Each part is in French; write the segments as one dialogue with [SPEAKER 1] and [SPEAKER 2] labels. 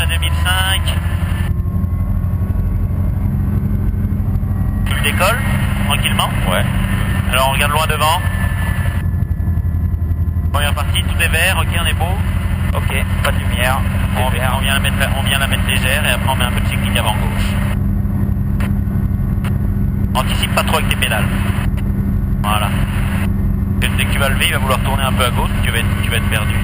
[SPEAKER 1] à 2005. Tu décolles tranquillement.
[SPEAKER 2] Ouais.
[SPEAKER 1] Alors on regarde loin devant. Première partie, tout est vert, ok, on est beau.
[SPEAKER 2] Ok, pas de lumière.
[SPEAKER 1] On vient la mettre légère et après on met un peu de cyclique avant gauche. Anticipe pas trop avec tes pédales. Voilà. Dès que tu vas lever, il va vouloir tourner un peu à gauche, tu vas être perdu.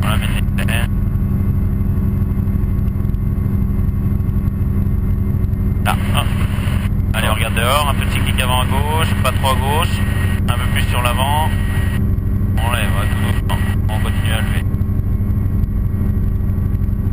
[SPEAKER 1] Voilà, mettre légère. Là, hop. Allez, on regarde dehors, un peu de cyclique avant à gauche, pas trop à gauche, un peu plus sur l'avant. On lève, tout doucement. On continue à lever.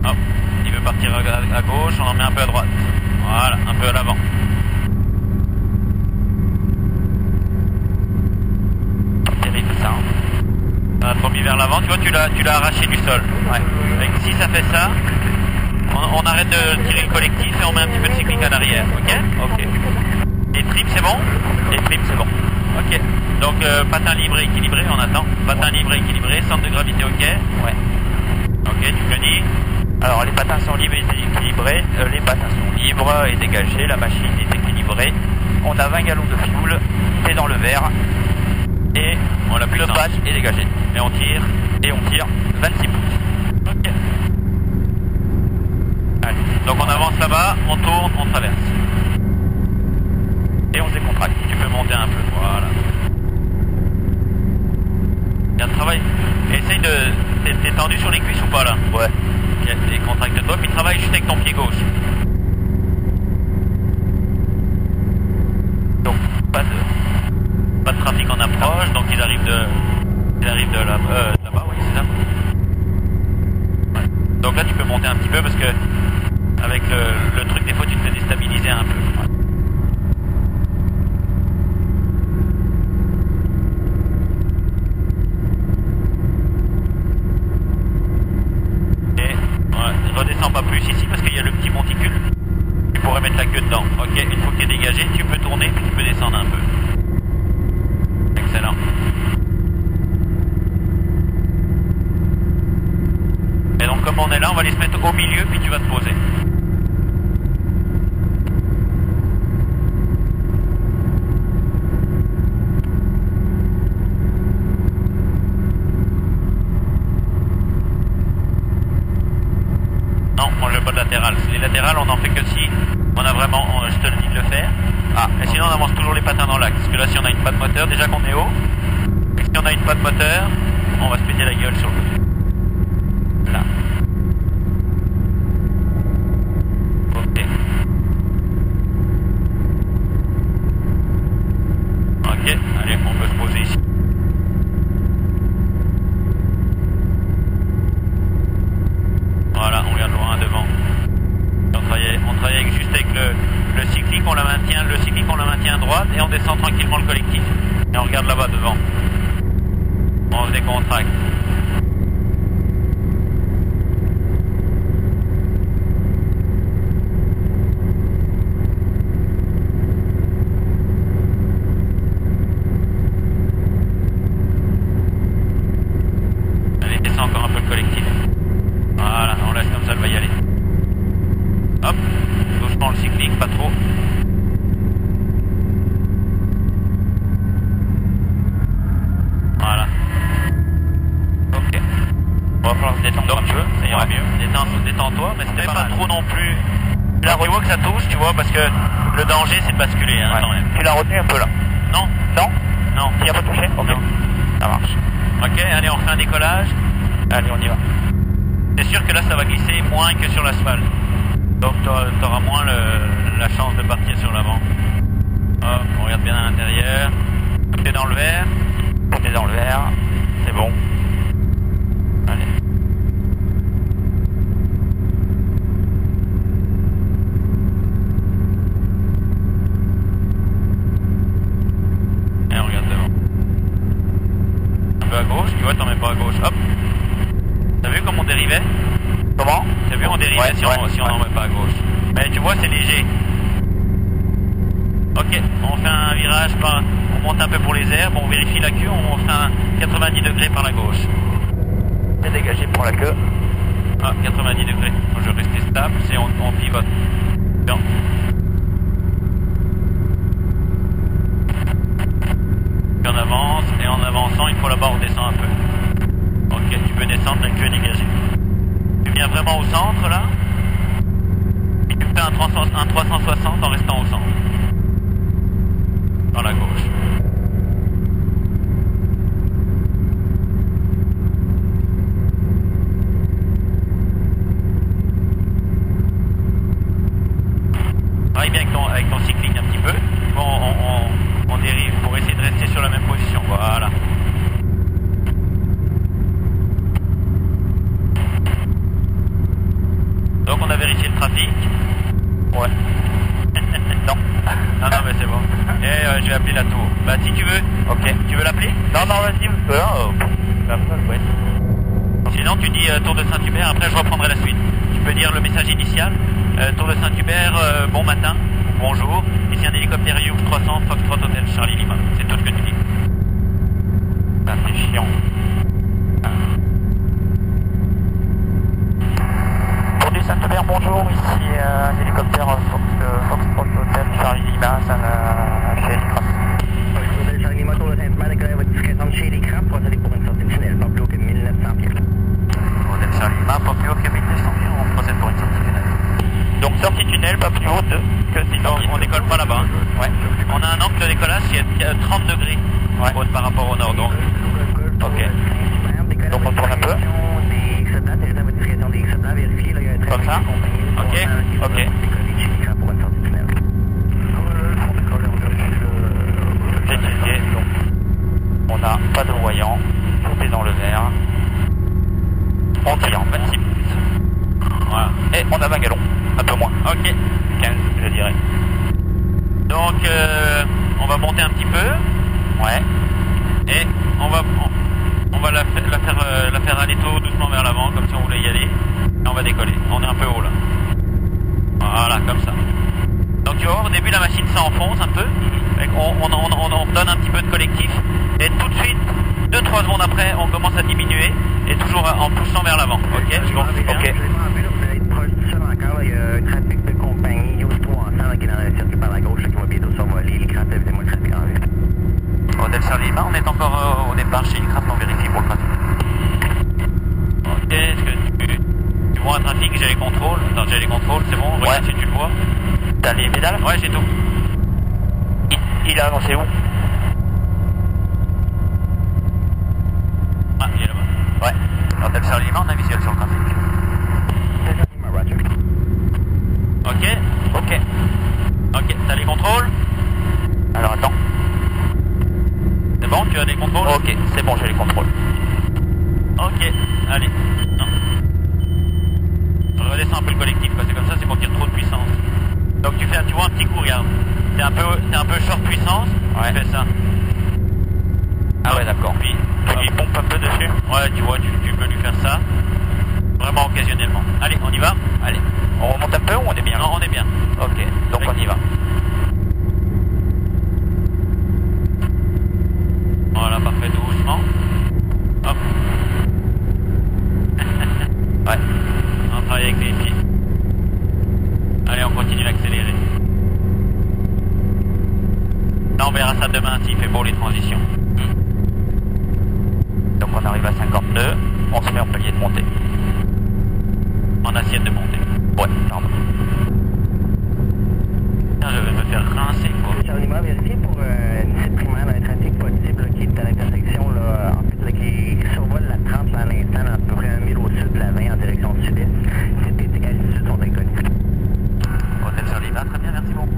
[SPEAKER 1] Hop, il veut partir à gauche, on en met un peu à droite. Voilà, un peu à l'avant. Terrible ça. Ça a trop mis vers l'avant, tu vois, tu l'as arraché du sol. Ouais. Donc, si ça fait ça, on arrête de tirer le collectif et on met un petit peu de cyclique à l'arrière, ok? Ok. Les trims c'est bon? Les trims c'est bon. Ok. Donc patin libre et équilibré, on attend. Patin libre et équilibré, centre de gravité ok? Ouais. Ok, tu me dis?
[SPEAKER 2] Alors les patins sont libres et équilibrés, les patins sont libres et dégagés, la machine est équilibrée. On a 20 gallons de fuel, c'est dans le verre. Et
[SPEAKER 1] on la
[SPEAKER 2] le patch est dégagé.
[SPEAKER 1] Et on tire?
[SPEAKER 2] Et on tire 26 pouces.
[SPEAKER 1] Ok. Allez. Donc on avance là-bas, on tourne, on traverse.
[SPEAKER 2] Et on se décontracte.
[SPEAKER 1] Tu peux monter un peu, voilà. Bien de travail. Essaye de... T'es tendu sur les cuisses ou pas là?
[SPEAKER 2] Ouais.
[SPEAKER 1] Décontracte-toi, puis travaille juste avec ton pied gauche.
[SPEAKER 2] Donc pas de
[SPEAKER 1] trafic en approche, donc ils arrivent de là-bas, oui c'est ça. Ouais. Donc là tu peux monter un petit peu parce que avec le truc des fois tu te fais déstabiliser un peu. Ouais. Redescends pas plus ici parce qu'il y a le petit monticule. Tu pourrais mettre la queue dedans. Ok, une fois que tu es dégagé, tu peux tourner puis tu peux descendre un peu. Excellent. Et donc comme on est là, on va aller se mettre au milieu puis tu vas te poser. Non, moi je veux pas de latéral. Les latérales, on en fait que si on a vraiment, je te le dis de le faire. Ah, et sinon on avance toujours les patins dans l'axe. Parce que là, si on a une patte moteur, déjà qu'on est haut, et si on a une patte moteur, on va se péter la gueule sur le côté. Là. Ok. Ok, allez, on peut se poser ici. Voilà, on regarde loin devant. On travaille juste avec le cyclique, on la maintient, le cyclique on la maintient à droite et on descend tranquillement le collectif. Et on regarde là-bas devant. On se décontracte. Allez, descend encore un peu le collectif. Voilà, on laisse comme ça, elle va y aller. Hop, doucement le cyclique, pas trop. Voilà. Ok. On va falloir se détendre un peu, ça ira mieux. Détends-toi, mais c'était pas trop non plus. Là, tu vois que ça touche, tu vois, parce que le danger c'est de basculer, hein, quand même.
[SPEAKER 2] Tu l'as retenu un peu là?
[SPEAKER 1] Non.
[SPEAKER 2] Non?
[SPEAKER 1] Non.
[SPEAKER 2] Il n'y a pas touché? Ok.
[SPEAKER 1] Non.
[SPEAKER 2] Ça marche.
[SPEAKER 1] Ok, allez, on refait un décollage.
[SPEAKER 2] Allez, on y va.
[SPEAKER 1] C'est sûr que là, ça va glisser moins que sur l'asphalte. Donc, tu auras moins la chance de partir sur l'avant. Hop, on regarde bien à l'intérieur. Tout est dans le verre.
[SPEAKER 2] Tout est dans le verre. C'est bon.
[SPEAKER 1] Allez. Et on regarde devant. Un peu à gauche, tu vois, t'en mets pas à gauche. Hop. T'as vu comme on dérivait?
[SPEAKER 2] Comment?
[SPEAKER 1] T'as vu, on dérivait si on n'en met pas à gauche. Mais tu vois, c'est léger. Ok, on fait un virage, on monte un peu pour les airs, bon, on vérifie la queue, on fait un 90 degrés par la gauche.
[SPEAKER 2] C'est dégagé pour la queue.
[SPEAKER 1] Ah, 90 degrés. Je vais rester stable, c'est on pivote. Bien. Puis on avance, et en avançant, il faut là-bas on descend un peu. Ok, tu peux descendre avec le dégagé. Tu viens vraiment au centre là. Et tu fais un 360 en restant au centre. Dans la gauche. Travaille bien avec ton cycling un petit peu. Bon, on dérive pour essayer de rester sur la même position. Voilà. Donc on a vérifié le trafic. Ouais. Non. Non, mais c'est bon. Et je vais appeler la tour. Bah si tu veux. Ok. Tu veux l'appeler?
[SPEAKER 2] Non, vas-y, ouais.
[SPEAKER 1] Sinon tu dis Tour de Saint-Hubert, après je reprendrai la suite. Tu peux dire le message initial. Tour de Saint-Hubert, bon matin, bonjour. Ici un hélicoptère Hughes 300, Foxtrot Hotel Charlie Lima. C'est tout ce que tu dis.
[SPEAKER 2] Ah, c'est chiant. Tour du Saint-Hubert, bonjour. Ici un hélicoptère Foxtrot Hotel Charlie Lima, chez Helicraft.
[SPEAKER 3] Hotel Charlie Lima, Tour de Saint-Hubert, déclarez votre discrétion chez Helicraft, procédez pour une sortie de tunnel, pas plus haut que 1900 pieds.
[SPEAKER 1] Hotel Charlie Lima, pas plus haut que 1900 pieds, on procède pour une sortie de tunnel.
[SPEAKER 2] Donc sortie tunnel, pas plus haute que 600 pieds.
[SPEAKER 1] On décolle pas là-bas. Ouais. On a un angle de décollage qui est à 30 degrés par rapport au nord. Donc. Ok.
[SPEAKER 2] Donc on tourne un peu. Comme ça. Ok. J'ai checké, donc on n'a pas de voyant, tout est dans le vert. On tire en 26 minutes. Voilà. Et on a 20 gallons, un peu moins.
[SPEAKER 1] Ok.
[SPEAKER 2] 15 je dirais.
[SPEAKER 1] Donc on va monter un petit peu.
[SPEAKER 2] Ouais.
[SPEAKER 1] Et on va la faire aller tout doucement vers l'avant, comme si on voulait y aller. Et on va décoller. On est un peu haut là. Voilà, comme ça. Donc tu vas voir, au début la machine s'enfonce un peu. On donne un petit peu de collectif. Et tout de suite, 2-3 secondes après, on commence à diminuer. Et toujours en poussant vers l'avant. Ok.
[SPEAKER 3] Ok. Vous allez être proche du sol encore. Il y a un trafic de compagnie Hughes 300 qui est dans le circuit par la gauche, qui va bientôt survoler. Helicraft, évidemment, le trafic en vue.
[SPEAKER 1] Hotel Charlie Lima, on est encore au départ chez Helicraft, on vérifie pour le trafic. Ok, est-ce que tu vois un trafic? J'ai les contrôles. Attends, j'ai les contrôles, c'est bon? Regarde si tu le vois.
[SPEAKER 2] T'as les pédales?
[SPEAKER 1] Ouais, j'ai tout.
[SPEAKER 2] Il a avancé où?
[SPEAKER 1] Ah, il est là-bas. Ouais. Hotel Charlie Lima, on a visuel sur le trafic. Ok, t'as les contrôles?
[SPEAKER 2] Alors attends.
[SPEAKER 1] C'est bon, tu as des contrôles?
[SPEAKER 2] Ok, c'est bon, j'ai les contrôles.
[SPEAKER 1] Ok, allez. Non. Je redescends un peu le collectif, parce que comme ça c'est pour qu'il y ait trop de puissance. Donc tu vois un petit coup, regarde. T'es un peu short puissance,
[SPEAKER 2] Ouais.
[SPEAKER 1] tu fais ça.
[SPEAKER 2] Ah ouais, d'accord.
[SPEAKER 1] Puis,
[SPEAKER 2] Tu lui pompes un peu dessus?
[SPEAKER 1] ouais, tu vois, tu peux lui faire ça. Vraiment occasionnellement. Allez, on y va?
[SPEAKER 2] Allez. On remonte un peu ou on est bien?
[SPEAKER 1] Non, on est bien.
[SPEAKER 2] Ok, donc on y va.
[SPEAKER 1] Voilà, parfait, doucement. Hop.
[SPEAKER 2] Ouais.
[SPEAKER 1] On travaille avec les pieds. Allez, on continue d'accélérer. Là, on verra ça demain s'il fait beau les transitions.
[SPEAKER 2] Donc on arrive à 52, on se met en palier de montée.
[SPEAKER 1] En assiette de montée.
[SPEAKER 2] Ouais, pardon.
[SPEAKER 1] Tiens, je vais me faire rincer, quoi.
[SPEAKER 3] Charlie Lima, vérifiez pour une site primaire dans un trafic possible qui est à l'intersection, là, en fait, là, qui survole la 30 là, à l'instant, à peu près 1 000 au sud de la 20 en direction sud-est. C'était et altitude sont inconnus.
[SPEAKER 1] Hotel Charlie Lima, très bien, merci beaucoup.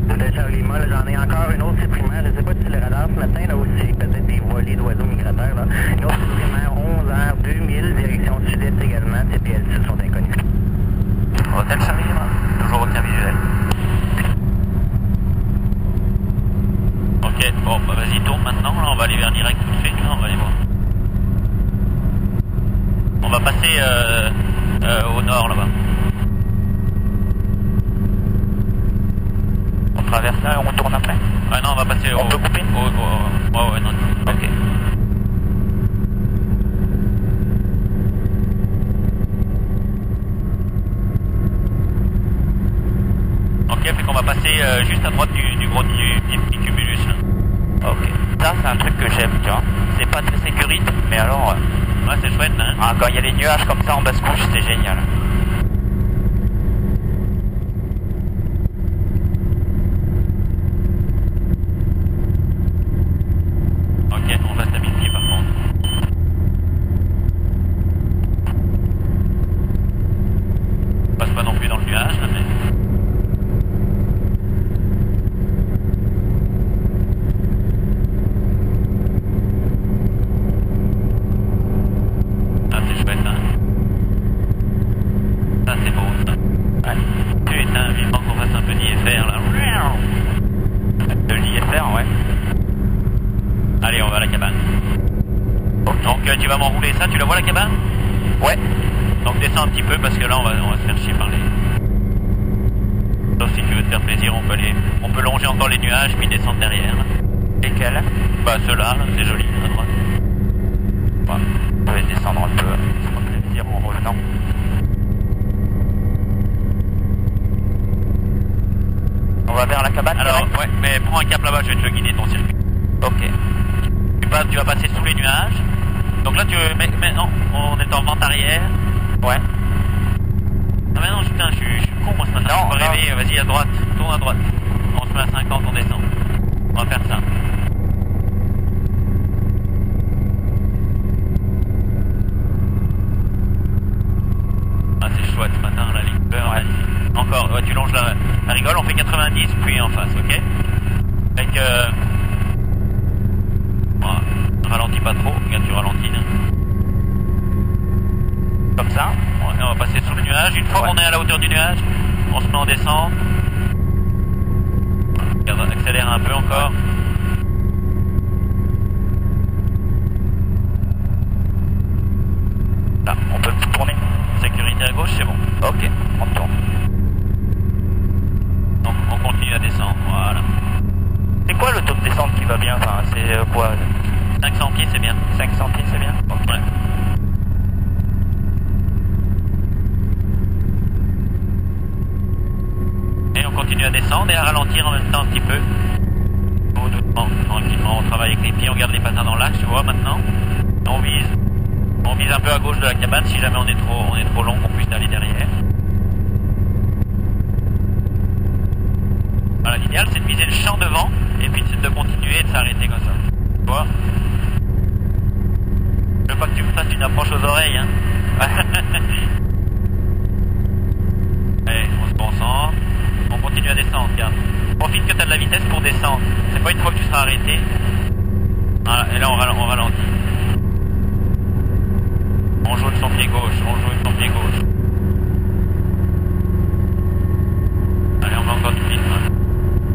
[SPEAKER 3] Hotel Charlie Lima, là, j'en ai encore une autre site primaire. Je ne sais pas si le radar ce matin, là, ou si c'est peut-être des volées d'oiseaux migrateurs. Là. Une autre site primaire, 11h, 2000, direction sud-est également. C'était et altitude sont inconnus.
[SPEAKER 1] Hotel Charlie Lima, toujours aucun visuel. Ok, bon, bah vas-y, tourne maintenant. Là, on va aller vers direct tout de suite. Là, on va aller voir. On va passer au nord là-bas.
[SPEAKER 2] traverse là et on retourne après.
[SPEAKER 1] Ouais, non, on va passer au...
[SPEAKER 2] On peut couper
[SPEAKER 1] ouais, non.
[SPEAKER 2] Ok.
[SPEAKER 1] Ok, fait qu'on va passer juste à droite du gros du petit cumulus. Là.
[SPEAKER 2] Ok. Ça, c'est un truc que j'aime, tu vois. C'est pas très sécurité, mais alors...
[SPEAKER 1] Ouais, c'est chouette, hein.
[SPEAKER 2] Ah, quand il y a les nuages comme ça en basse-couche, c'est génial.
[SPEAKER 1] Ok, on va stabiliser par contre. On passe pas non plus dans le nuage, là, mais... Ah, c'est chouette, hein. Ça, c'est beau, ça. Ouais. Putain, vivement qu'on fasse un peu d'IFR, là.
[SPEAKER 2] De l'IFR, ouais.
[SPEAKER 1] Allez, on va à la cabane. Donc tu vas m'enrouler ça, tu la vois la cabane?
[SPEAKER 2] Ouais.
[SPEAKER 1] Donc descends un petit peu parce que là on va se faire chier par les... Sauf si tu veux te faire plaisir, on peut longer encore les nuages puis descendre derrière.
[SPEAKER 2] Lesquels?
[SPEAKER 1] Bah ceux-là, là, c'est joli, à droite.
[SPEAKER 2] Ouais. On va descendre un peu, ça me plaisir en revenant. On va vers la cabane.
[SPEAKER 1] Alors
[SPEAKER 2] direct.
[SPEAKER 1] ouais, mais prends un cap là-bas, je vais te le guider ton circuit.
[SPEAKER 2] Ok.
[SPEAKER 1] Tu vas passer sous les nuages. Donc là mais non, on est en vente arrière.
[SPEAKER 2] Ouais.
[SPEAKER 1] Ah mais non, putain, je suis con moi ce matin.
[SPEAKER 2] Non,
[SPEAKER 1] Je peux rêver, vas-y à droite, tourne à droite. On se met à 50, on descend. On va faire ça. Ah c'est chouette ce matin, la ligne peur.
[SPEAKER 2] Ouais.
[SPEAKER 1] Encore, ouais, tu longes la rigole, on fait 90 puis en face, ok? Avec voilà. Ralentis pas trop, regarde tu ralentis là. Comme ça, ouais, on va passer sous le nuage. Une fois qu'on est à la hauteur du nuage, on se met en descente. Regarde, accélère un peu encore.
[SPEAKER 2] Là, on peut tourner.
[SPEAKER 1] Sécurité à gauche, c'est bon.
[SPEAKER 2] Ok, on tourne.
[SPEAKER 1] Donc on continue à descendre, voilà.
[SPEAKER 2] C'est quoi le taux de descente qui va bien? Enfin, c'est quoi?
[SPEAKER 1] 500 pieds, c'est bien.
[SPEAKER 2] 500 pieds, c'est bien? Ok.
[SPEAKER 1] Ouais. Et on continue à descendre et à ralentir en même temps un petit peu. Tout doucement, tranquillement, on travaille avec les pieds, on garde les patins dans l'axe, tu vois, maintenant. On vise. On vise un peu à gauche de la cabane si jamais on est trop long qu'on puisse aller derrière. Voilà, l'idéal c'est de viser le champ devant et puis c'est de continuer et de s'arrêter comme ça. Tu vois? Je veux pas que tu me fasses une approche aux oreilles, hein. Allez, on se concentre. On continue à descendre, regarde. Profite que tu as de la vitesse pour descendre. C'est pas une fois que tu seras arrêté. Voilà, et là on ralentit. On joue de son pied gauche, on joue de son pied gauche. Allez, on va encore du pied.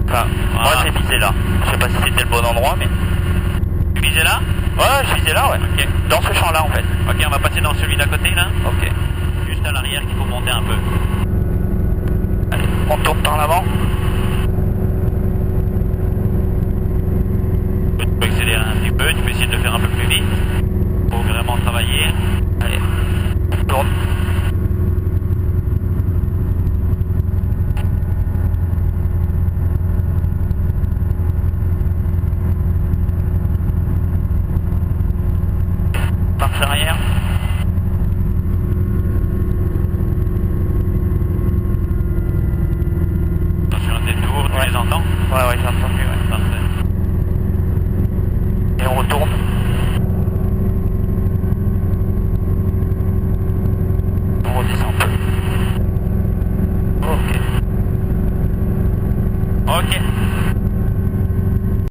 [SPEAKER 2] Enfin,
[SPEAKER 1] Voilà.
[SPEAKER 2] moi j'ai visé là. Je sais pas si c'était le bon endroit, mais...
[SPEAKER 1] Tu visais là?
[SPEAKER 2] Ouais, je visais là, ouais.
[SPEAKER 1] Ok.
[SPEAKER 2] Dans ce champ-là, en fait.
[SPEAKER 1] Ok, on va passer dans celui d'à côté, là.
[SPEAKER 2] Ok.
[SPEAKER 1] Juste à l'arrière qu'il faut monter un peu.
[SPEAKER 2] Allez, on tourne par l'avant.
[SPEAKER 1] Tu peux accélérer un petit peu, tu peux essayer de le faire un peu plus vite. Faut vraiment travailler.
[SPEAKER 2] Allez, on tourne.
[SPEAKER 1] Marche arrière. Attention à tes tours, tu les entends?
[SPEAKER 2] Ouais, j'ai entendu, ouais.
[SPEAKER 1] Parfait.
[SPEAKER 2] Et on retourne.